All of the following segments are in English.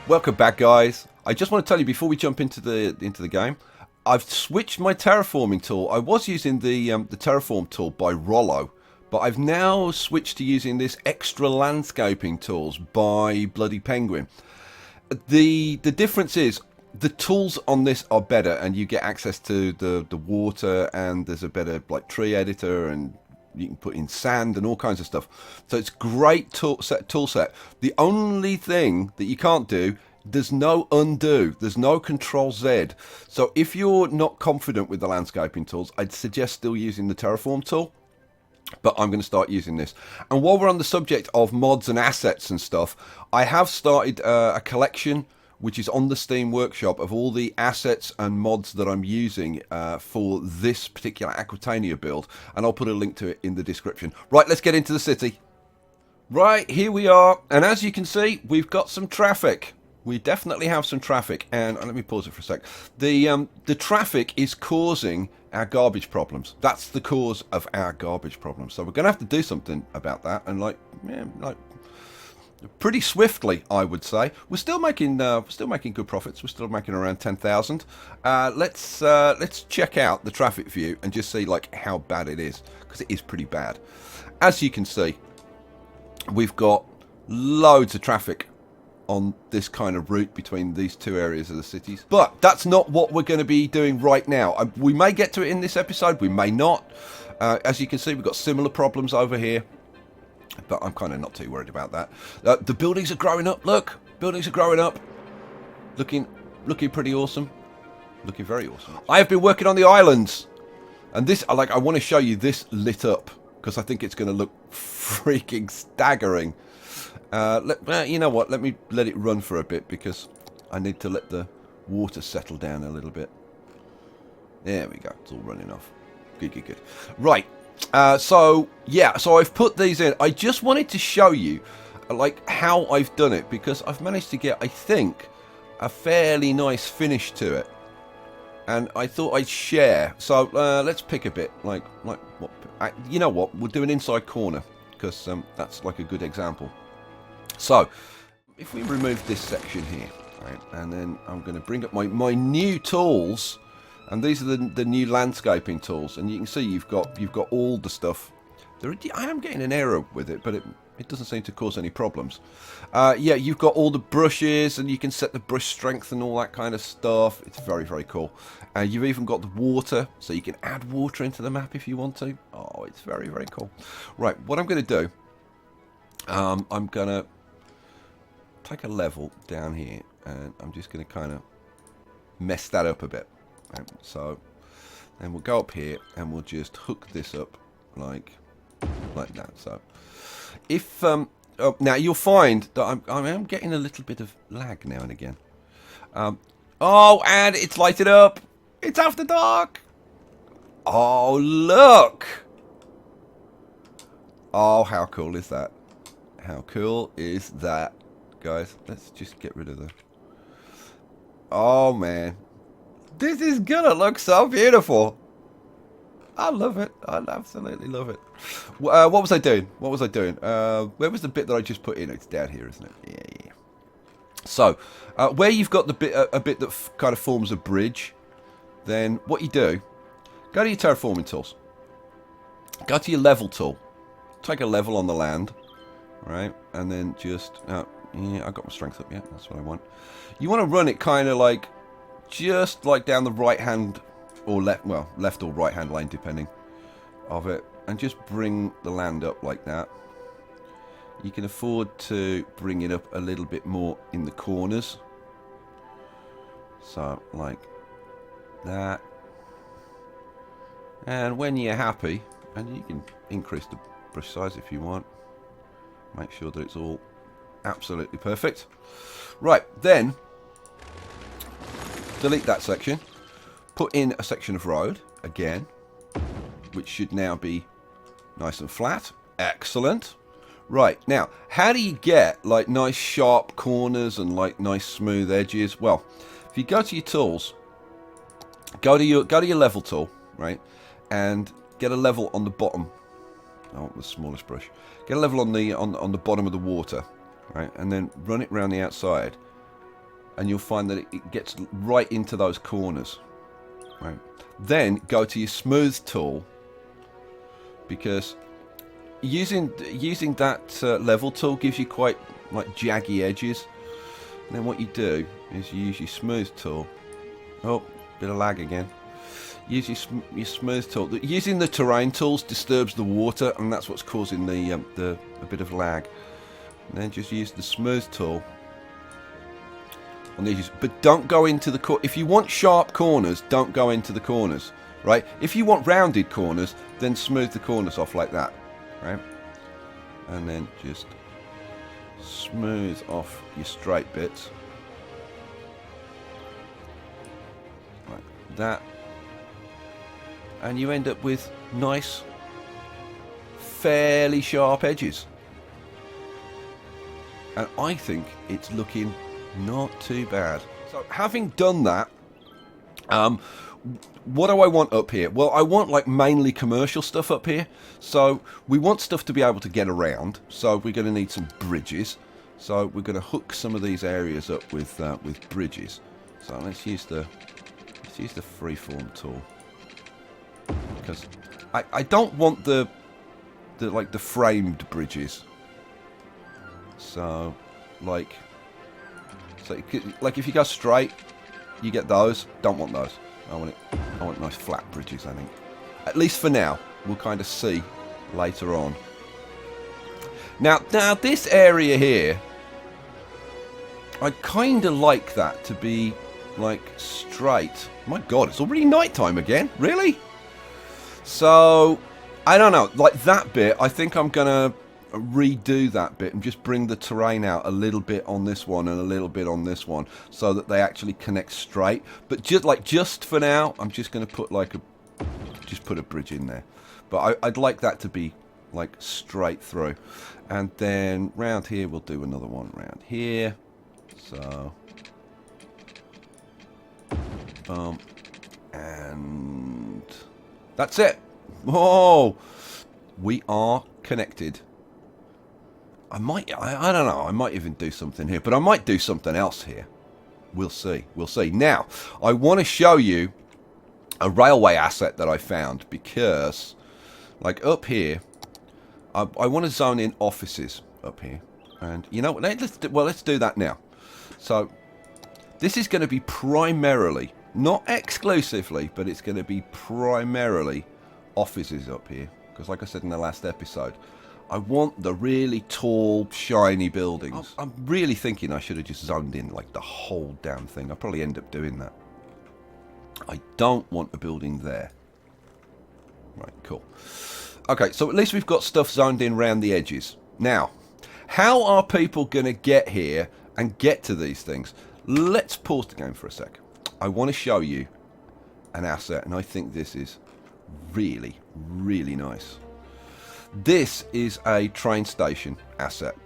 Welcome back, guys. I just want to tell you before we jump into the game, I've switched my terraforming tool. I was using the terraform tool by Rollo, but I've now switched to using this extra landscaping tools by Bloody Penguin. The difference is the tools on this are better, and you get access to the water, and there's a better like tree editor, and you can put in sand and all kinds of stuff. So it's great tool set. The only thing that you can't do, there's no undo, there's no control Z. So if you're not confident with the landscaping tools, I'd suggest still using the terraform tool. But I'm going to start using this. And while we're on the subject of mods and assets and stuff, I have started a collection which is on the Steam Workshop of all the assets and mods that I'm using for this particular Aquitania build. And I'll put a link to it in the description. Right, let's get into the city. Right, here we are. And as you can see, we've got some traffic. We definitely have some traffic. And let me pause it for a sec. The traffic is causing our garbage problems. That's the cause of our garbage problems. So we're going to have to do something about that. And like pretty swiftly, I would say. We're still making good profits. We're still making around 10,000. Let's check out the traffic view and just see like how bad it is, because it is pretty bad. As you can see, we've got loads of traffic on this kind of route between these two areas of the cities. But that's not what we're going to be doing right now. We may get to it in this episode, we may not. As you can see, we've got similar problems over here. But I'm kind of not too worried about that. The buildings are growing up. Look, buildings are growing up. Looking pretty awesome. Looking very awesome. I have been working on the islands, and this, I want to show you this lit up because I think it's going to look freaking staggering. You know what? Let me let it run for a bit because I need to let the water settle down a little bit. There we go. It's all running off. Good. Right. So I've put these in. I just wanted to show you like how I've done it, because I've managed to get, I think, a fairly nice finish to it, and I thought I'd share. So let's pick a bit like what, you know what, we'll do an inside corner because that's like a good example. So if we remove this section here, right, and then I'm going to bring up my new tools. And these are the new landscaping tools, and you can see you've got all the stuff. I am getting an error with it, but it doesn't seem to cause any problems. Yeah, you've got all the brushes, and you can set the brush strength and all that kind of stuff. It's very, very cool. You've even got the water, so you can add water into the map if you want to. Oh, it's very, very cool. Right, what I'm going to do, I'm going to take a level down here, and I'm just going to kind of mess that up a bit. So then we'll go up here and we'll just hook this up like that. So if now you'll find that I am getting a little bit of lag now and again. Oh, and it's lighted up. It's after dark. Oh, look. Oh, how cool is that? How cool is that, guys? Let's just get rid of the... Oh, man. This is gonna look so beautiful. I love it. I absolutely love it. What was I doing? Where was the bit that I just put in? It's down here, isn't it? Yeah. So, where you've got the bit, a bit that kind of forms a bridge, then what you do, go to your terraforming tools. Go to your level tool. Take a level on the land, right? And then just, yeah, I got my strength up. Yeah, that's what I want. You want to run it kind of like, just like down the right hand or left, well, left or right hand lane depending of it, and just bring the land up like that. You can afford to bring it up a little bit more in the corners, so like that. And when you're happy, and you can increase the brush size if you want, make sure that it's all absolutely perfect. Right, then delete that section, put in a section of road again, which should now be nice and flat. Excellent. Right, now, how do you get like nice sharp corners and like nice smooth edges? Well, if you go to your tools, go to your level tool, right, and get a level on the bottom. Oh, the smallest brush. Get a level on the bottom of the water, right, and then run it around the outside. and you'll find that it gets right into those corners. Right. Then go to your smooth tool, because using that level tool gives you quite like jaggy edges. And then what you do is you use your smooth tool. Oh, bit of lag again. Use your smooth tool. Using the terrain tools disturbs the water, and that's what's causing the a bit of lag. And then just use the smooth tool on the edges, but don't go into the if you want sharp corners, don't go into the corners, right? If you want rounded corners, then smooth the corners off like that, right? And then just smooth off your straight bits like that, and you end up with nice, fairly sharp edges. And I think it's looking not too bad. So having done that, what do I want up here? Well, I want like mainly commercial stuff up here. So we want stuff to be able to get around. So we're going to need some bridges. So we're going to hook some of these areas up with bridges. So let's use the freeform tool, because I don't want the framed bridges. So like if you go straight, you get those. Don't want those. I want nice flat bridges, I think. At least for now. We'll kind of see later on. Now this area here, I kind of like that to be like straight. My God, it's already nighttime again. Really? So I don't know. Like that bit, I think I'm gonna redo that bit and just bring the terrain out a little bit on this one and a little bit on this one, so that they actually connect straight. But just for now, I'm just going to put put a bridge in there. But I'd like that to be like straight through. And then round here we'll do another one round here. So and that's it. Oh, we are connected. I don't know, I might even do something here, but I might do something else here. We'll see. Now, I want to show you a railway asset that I found, because, like, up here, I want to zone in offices up here. And, you know, let's do that now. So, this is going to be primarily, not exclusively, but it's going to be primarily offices up here. Because, like I said in the last episode, I want the really tall, shiny buildings. I'm really thinking I should have just zoned in like the whole damn thing. I'll probably end up doing that. I don't want a building there. Right, cool. Okay, so at least we've got stuff zoned in around the edges. Now, how are people going to get here and get to these things? Let's pause the game for a sec. I want to show you an asset, and I think this is really, really nice. This is a train station asset,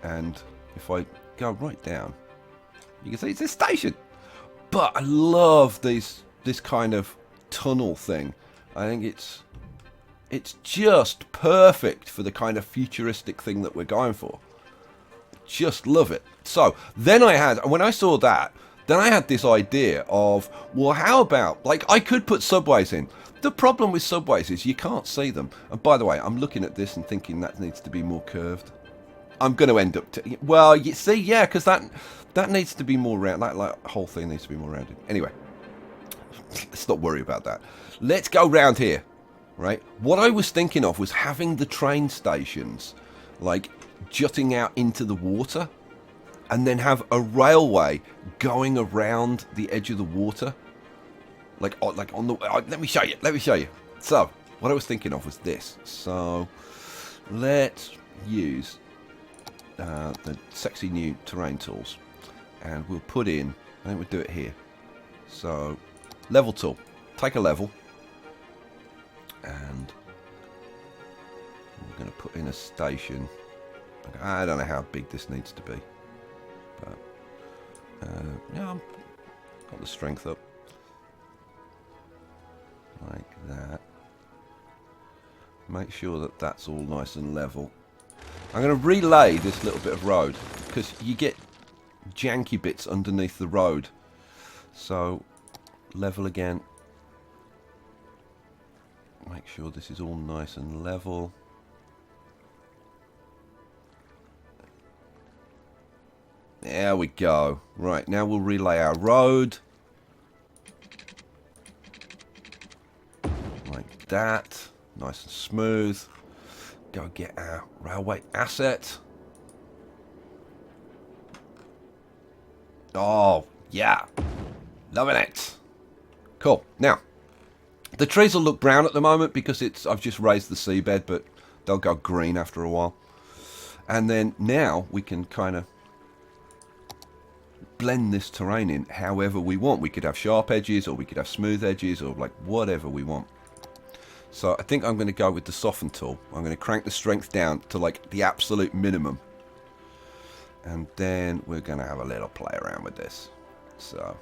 and if I go right down, you can see it's a station. But I love this kind of tunnel thing. I think it's just perfect for the kind of futuristic thing that we're going for. Just love it. So then when I saw that, then I had this idea of, well, how about, like, I could put subways in. The problem with subways is you can't see them. And by the way, I'm looking at this and thinking that needs to be more curved. I'm going to end up... well, you see, yeah, because that needs to be more round. That whole thing needs to be more rounded. Anyway, let's not worry about that. Let's go round here, right? What I was thinking of was having the train stations, like, jutting out into the water, and then have a railway going around the edge of the water. Like on the... let me show you. So, what I was thinking of was this. So, let's use the sexy new terrain tools. And we'll put in... I think we'll do it here. So, level tool. Take a level. And we're going to put in a station. I don't know how big this needs to be. But, yeah, I've got the strength up. Like that. Make sure that that's all nice and level. I'm going to relay this little bit of road, because you get janky bits underneath the road. So level again. Make sure this is all nice and level. There we go. Right, now we'll relay our road. Like that. Nice and smooth. Go get our railway asset. Oh, yeah. Loving it. Cool. Now, the trees will look brown at the moment because I've just raised the seabed, but they'll go green after a while. And then now we can kind of blend this terrain in however we want. We could have sharp edges, or we could have smooth edges, or like whatever we want. So I think I'm going to go with the soften tool. I'm going to crank the strength down to like the absolute minimum. And then we're going to have a little play around with this. So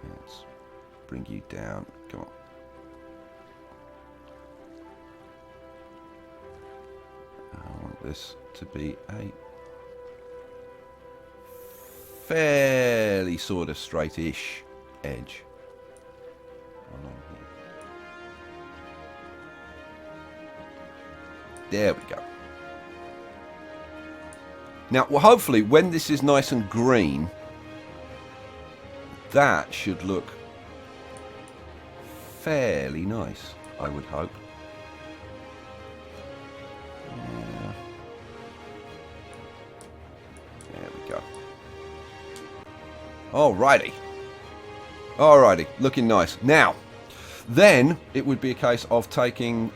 let's bring you down. Come on. I want this to be a fairly sort of straight-ish edge. There we go. Now, well, hopefully, when this is nice and green, that should look fairly nice, I would hope. Yeah. There we go. Alrighty. Alrighty, looking nice. Now, then it would be a case of taking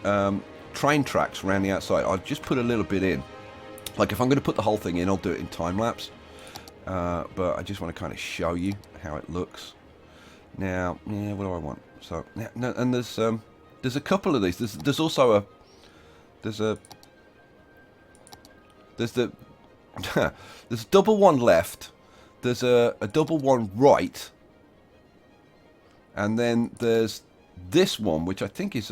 train tracks around the outside. I'll just put a little bit in. Like if I'm going to put the whole thing in, I'll do it in time-lapse. But I just want to kind of show you how it looks. Now, yeah, what do I want? So, now, and there's a couple of these. There's also there's the there's a double one left. There's a double one right. And then there's this one, which I think is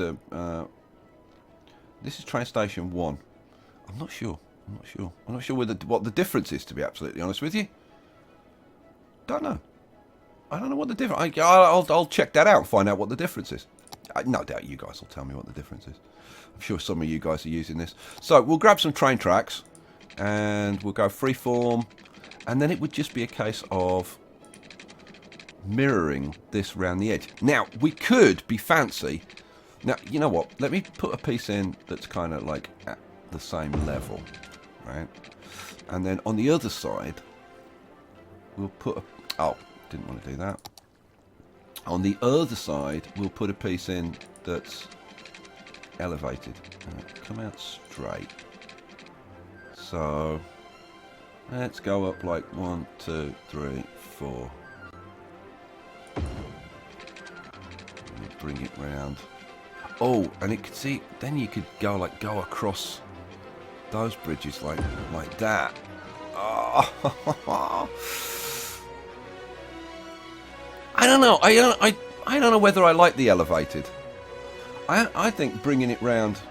this is train station 1. I'm not sure. I'm not sure what the difference is, to be absolutely honest with you. Don't know. I don't know what the difference. I'll check that out and find out what the difference is. No doubt you guys will tell me what the difference is. I'm sure some of you guys are using this. So we'll grab some train tracks and we'll go freeform, and then it would just be a case of mirroring this round the edge. Now we could be fancy. Now you know what? Let me put a piece in that's kind of like at the same level. Right, and then on the other side we'll put didn't want to do that. On the other side we'll put a piece in that's elevated. Come out straight. So let's go up like 1, 2, 3, 4. Bring it round. Oh, and it could see. Then you could go across those bridges like that. Oh. I don't know. I don't know whether I like the elevated. I think bringing it round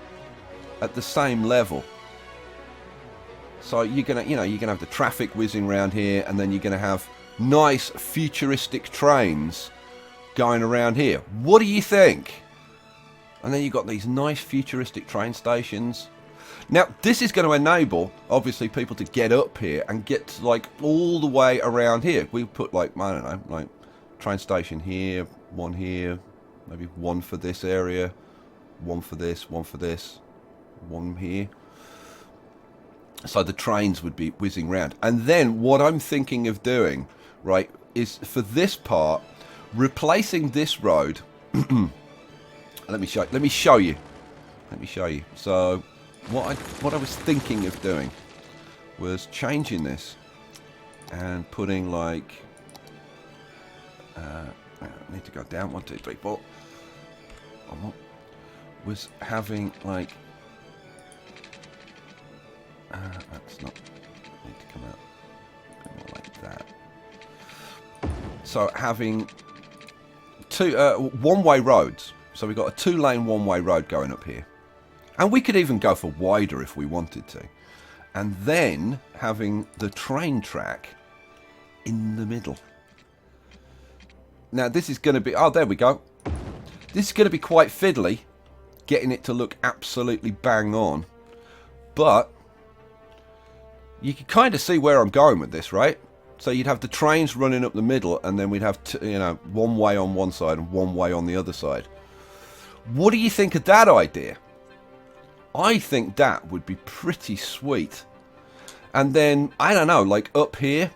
at the same level. So you're gonna have the traffic whizzing around here, and then you're gonna have nice futuristic trains going around here. What do you think? And then you've got these nice futuristic train stations. Now, this is going to enable, obviously, people to get up here and get, like, all the way around here. We put, like, I don't know, like, train station here, one here, maybe one for this area, one for this, one for this, one here. So the trains would be whizzing round. And then what I'm thinking of doing, right, is for this part, replacing this road. Let me show you. So what I was thinking of doing was changing this and putting like I need to go down 1, 2, 3, 4. Was having like that's not need to come out more like that. So having two one-way roads. So we've got a 2-lane one-way road going up here. And we could even go for wider if we wanted to. and then having the train track in the middle. Now this is going to be, oh there we go. This is going to be quite fiddly, getting it to look absolutely bang on. But you can kind of see where I'm going with this, right? So you'd have the trains running up the middle, and then we'd have, one way on one side and one way on the other side. What do you think of that idea? I think that would be pretty sweet. And then, I don't know, like up here,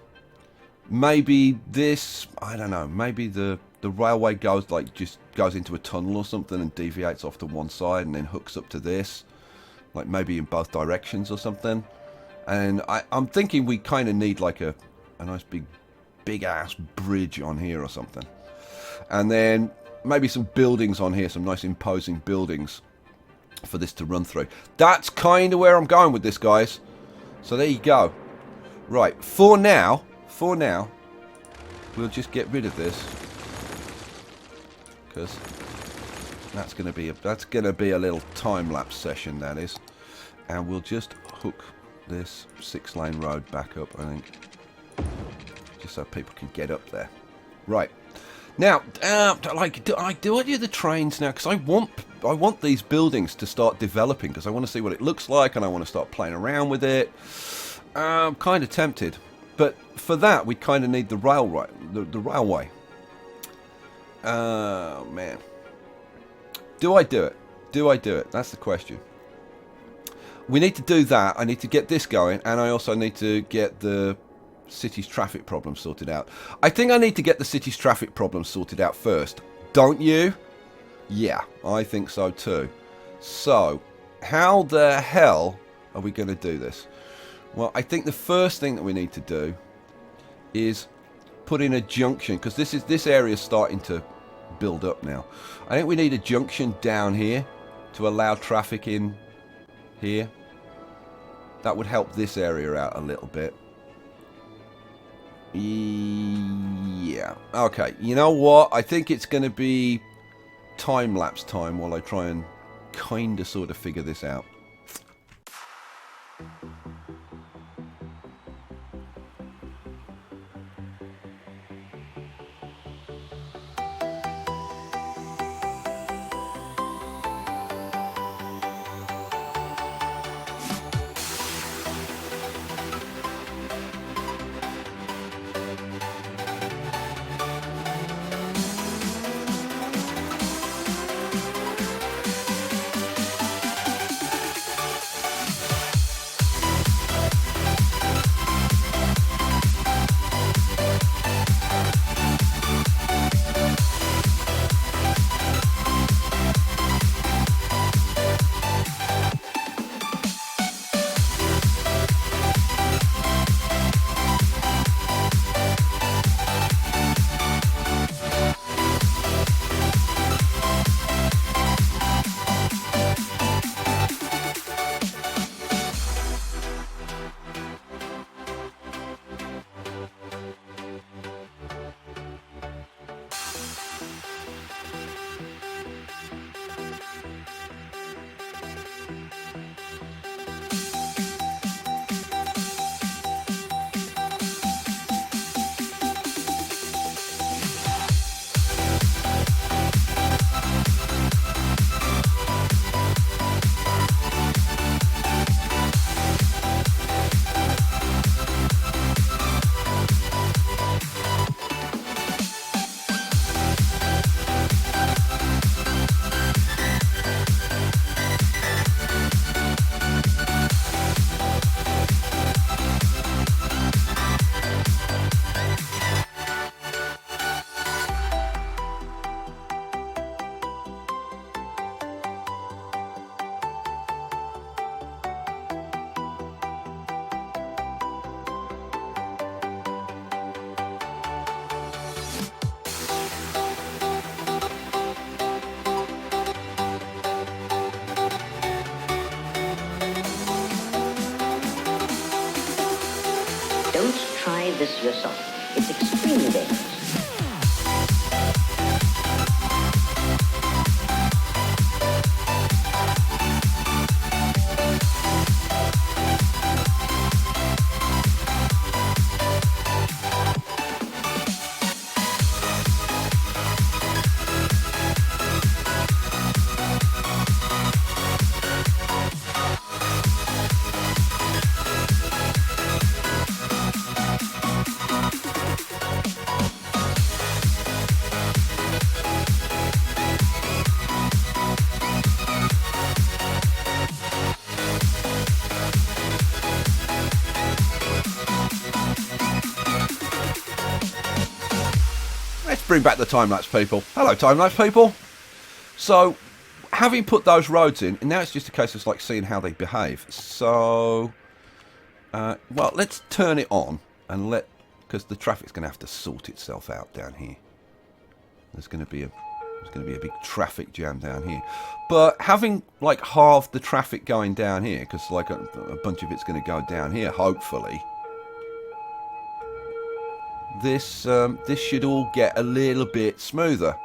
maybe this, I don't know, maybe the railway goes into a tunnel or something and deviates off to one side and then hooks up to this, like maybe in both directions or something. And I'm thinking we kind of need like a nice big ass bridge on here or something. And then maybe some buildings on here, some nice imposing buildings for this to run through. That's kind of where I'm going with this, guys. So there you go. Right, for now, we'll just get rid of this, because that's going to be a little time lapse session, that is. And we'll just hook this 6-lane road back up, I think, just so people can get up there. Right. Now, do I do the trains now? Because I want these buildings to start developing, because I want to see what it looks like, and I want to start playing around with it. I'm kind of tempted, but for that we kind of need the railway. The railway. Oh man, do I do it? Do I do it? That's the question. We need to do that. I need to get this going, and I also need to get the city's traffic problem sorted out. I think I need to get the city's traffic problem sorted out first. Don't you? Yeah, I think so too. So, how the hell are we going to do this? Well, I think the first thing that we need to do is put in a junction, because this area is starting to build up now. I think we need a junction down here to allow traffic in here. That would help this area out a little bit. Yeah. Okay. You know what? I think it's going to be time-lapse time while I try and kind of sort of figure this out. Don't try this yourself. It's extremely dangerous. bring back the time-lapse people. Hello, time-lapse people. So, having put those roads in, and now it's just a case of like seeing how they behave. So, well, let's turn it on and because the traffic's going to have to sort itself out down here. There's going to be a big traffic jam down here. But having like halved the traffic going down here, because like a bunch of it's going to go down here, hopefully. This should all get a little bit smoother.